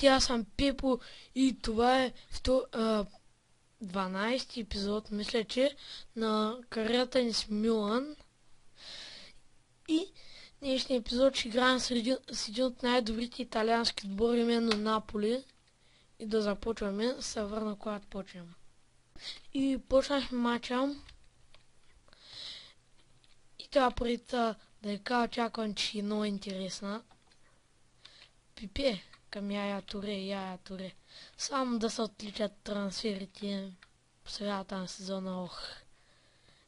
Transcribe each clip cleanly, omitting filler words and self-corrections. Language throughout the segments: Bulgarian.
Здравейте, аз съм Пепо и това е 12-ти епизод, мисля, че на кариерата ни с Милан. И днешния епизод ще играем с един от най-добрите италиански отбори, именно Наполи. И да започваме, се върна когато почнем. И почнахме матча. И това преди да ви кажа, очаквам, че е много интересна. Пипе към Яя Туре. Само да се отличат трансферите по средата на сезона.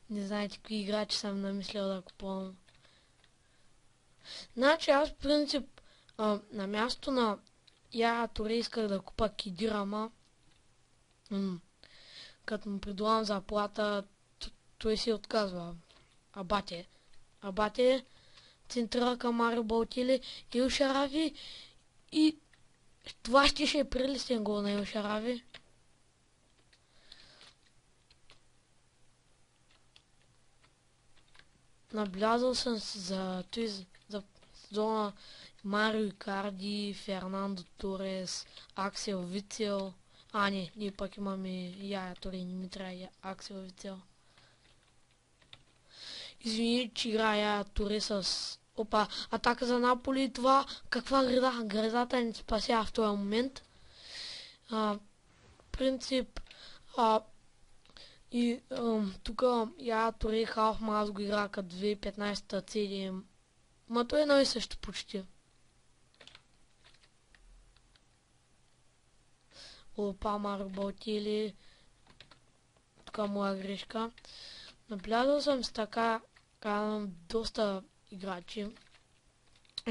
Не знаете какви играчи съм намислил да купувам. Значи аз в принцип на място на Яя Туре исках да купа Кидира, ама като му предлагам заплата, той си отказва. Абате центрира към Марио Балтили, Ил Шарафи и това ще е прелестен гол на Ил Шарафи. Наблязал съм за зона Марио Икарди, Фернандо Торес, Аксел Вицел. Ние пък имаме Яя Туре, не ми трябва Аксел Вицел. Извините, че играя Туре с... атака за Наполи. Това каква града? Градата ни спася в този момент. Принцип... тук Яя Туре Халфма, аз го играя като 2015-та CDM. Ма той е едно и също почти. Марио Балтили. Тук моя грешка. Наблязал съм с така доста играчи.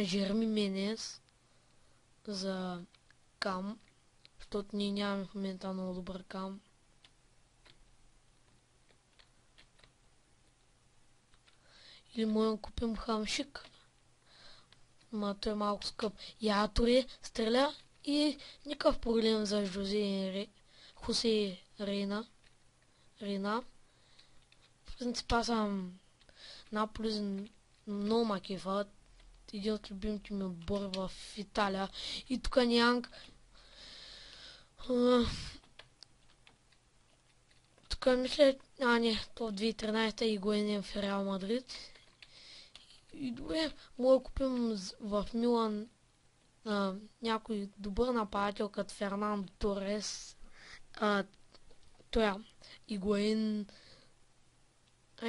Жерми Менес за кам, защото ние нямаме в момента много добър кам. Или можем купим Хамшик. Ма той е малко скъп. Яя Туре стреля и никакъв проблем за Хосе Рейна. В принцип аз съм Наполи много макефа. Един от любимите ми отбори в Италия. И тук Нянг. Тук мисля, то в 2013-та и го е в Реал Мадрид. И добре, мога да купим в Милан някой добър нападател като Фернандо Торес. Той е Игуаин.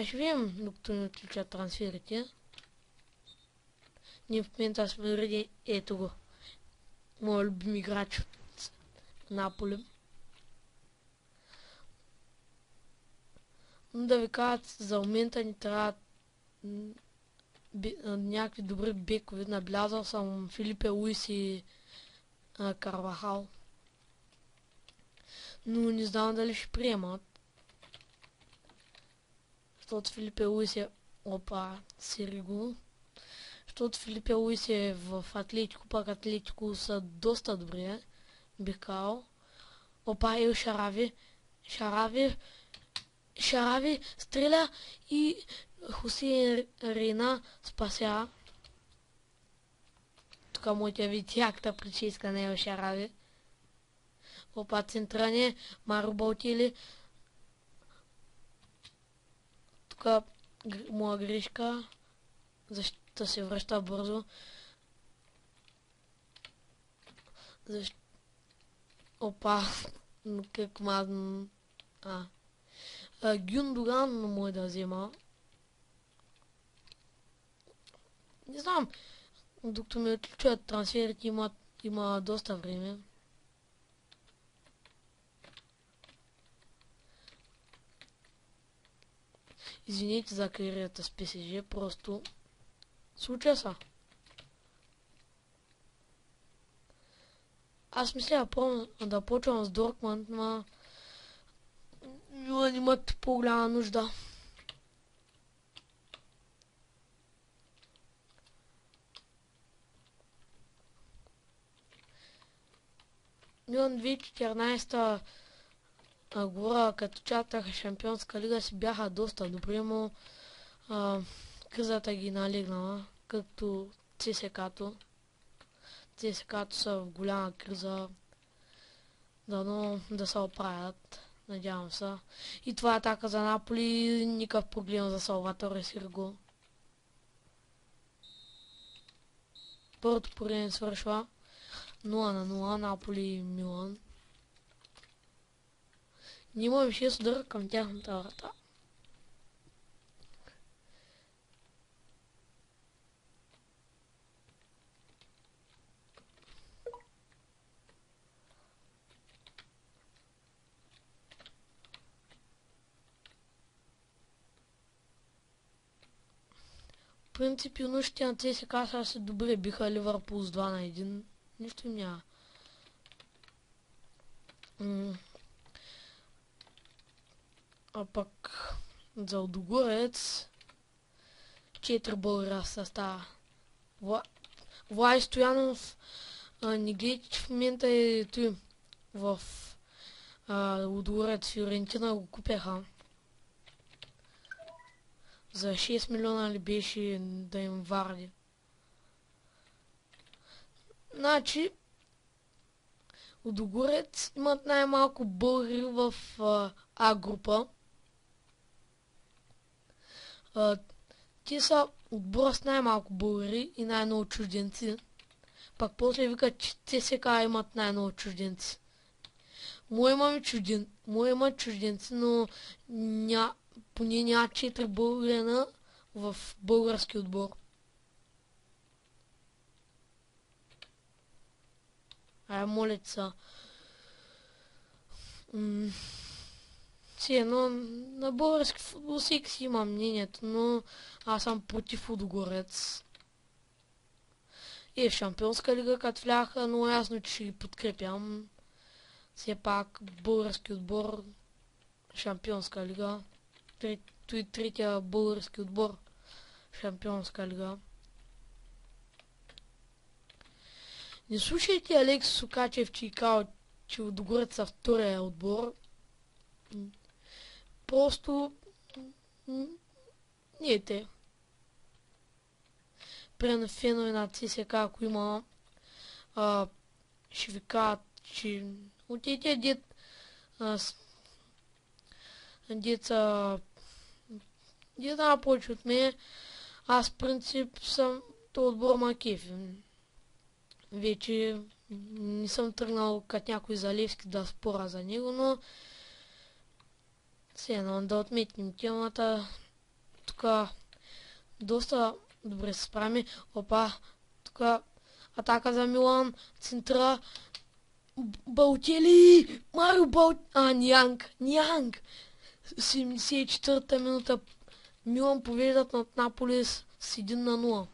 Ще видим, докато ни отличат трансферите. Ние в момента сме реди, ето го. Моя любим играч от Наполи. Но да ви кажат, за момента ни трябва някакви добри бекови. Наблязал съм Филипе Луис и Карвахал. Но не знам дали ще приемат. Защото Филипе Луис е... Сириго. Защото Филипе Луис е в Атлетико, пак Атлетико са доста добри, бих казал. Ил Шарави стреля и Хосе Рейна спася. Тук моите видите яката прическа на Ил Шарави. Центране, Марио Балтили. Тук моя грешка. Защита се връща бързо. Как мазно. Гюндоган може да взема. Не знам. Докато ми отличат трансферите има доста време. Извините за кариерата с ПСЖ, просто случва са. Аз мисля да почвам с Дортмунд, но Милан имат по-голяма нужда. Милан 2014-та гора, като чатаха Шампионска лига, си бяха доста добри, но кризата ги налегнала, както ЦСКА-то. ЦСКА-то са в голяма криза. Дано да се оправят. Надявам се. И това е атака за Наполи. Никакъв проблем за Салваторе Сирго. Първото поредение свършва 0-0. Наполи и Милан. Нима више с удар към тяхната врата. В принцип, юношите на ЦСКА сега се добре биха Ливърпул с 2-1. Нищо им няма. А пък за Лудогорец 4 българа състава. Влай Стоянов, Нигетич в момента е той в Лудогорец. Фиорентина го купяха. За 6 милиона ли беше да им варди. Значи, Лудогорец имат най-малко българи в А група. Те са отбора с най-малко българи и най-много чужденци. Пак после викат, че ЦСКА имат най-много чужденци. Мои имат чужденци, но поне няма 4 българина в български отбор. Моля ти са. Но на български футбол всеки си има мнението, но аз съм против Лудогорец. И в Шампионска лига, като вляха, но ясно, че ще ги подкрепям. Все пак български отбор, Шампионска лига. Той третия български отбор, Шампионска лига. Не слушайте Алекс Сукачев, че казва, че Лудогорец са втория отбор. Просто не е те. При фенове на ЦСКА, ако има, ще ви кажат, че отидете деца повече от мен. Аз в принцип съм то отбор Макефи. Вече не съм тръгнал като някой Залевски да спора за него, но сега да отметнем темата. Тук доста добре се справим. Опа, тук атака за Милан, центра, Балтели, Марио Нянг. 74-та минута Милан побеждат над Наполи с 1-0.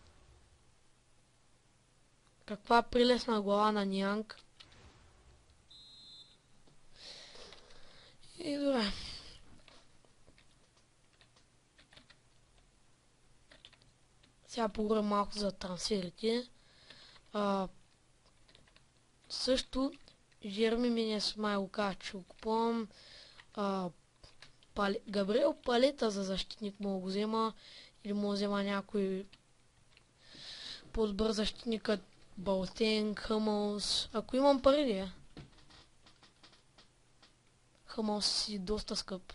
Каква прелесна глава на Нянг. И добре. Сега поговорим малко за трансферите. Също Жерми Менес май го каза, че го купувам. Габриел Палета за защитник мога го взема. Или мога взема някой по-добър защитник като Балтенг, Хъмълс. Ако имам пари, Хъмълс си доста скъп.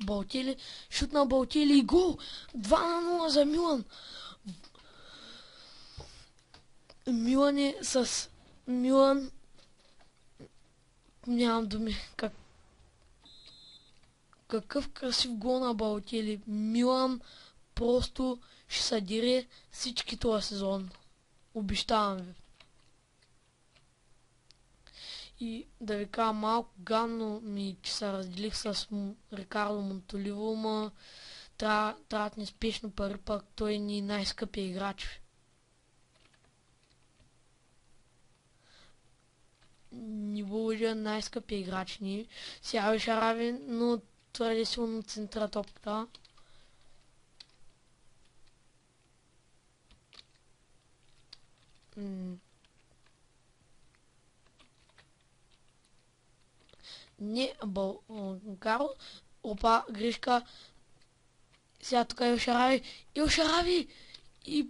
Балтели, шут на Балтели и гол! 2-0 за Милан! Милан нямам думи. Какъв красив гол на Балтели. Милан просто ще съдире всички този сезон. Обещавам ви. И да ви кажа малко гадно ми, че се разделих с Рикардо Монтоливо, но трябват ни спешно пари, пък той ни най-скъпия играч. Ни лъжа най-скъпия играч ни. Сега беше равен, но твърде силно центра топката. Не, Карл. Опа, грешка. Сега тук е Елшарави. Елшарави! И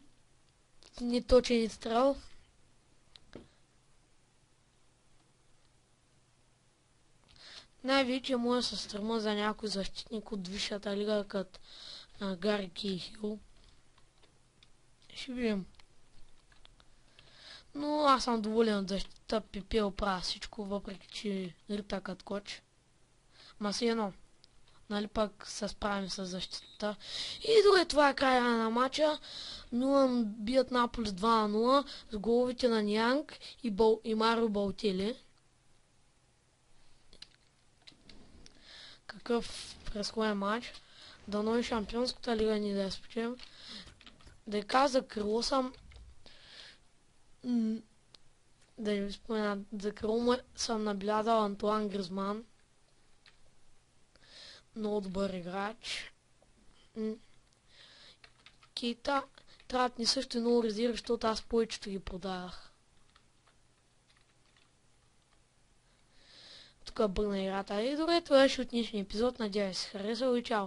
неточен изстрел. Най-вече може да се стрема за някой защитник от висшата лига, като Гари Кейхил. Ще видим. Но аз съм доволен от защита. Пепе оправя всичко, въпреки че рита като коч. Ма си едно. Нали пак се справим с защита. И добре, това е края на матча. Милан бият Наполи 2-0 с головите на Нянг и Марио Балтели. Какъв пресходен матч. Дано и Шампионската лига ни да я спечелим. Дека за крило съм... Да ви спомена, за крило съм наблязал Антуан Гризман. Много добър играч. Кейта трябват ни също много резерви, защото аз повечето ги продавах. Тук бъгна играта. И добре, това беше от днешния епизод. Надявай се харесал и чао!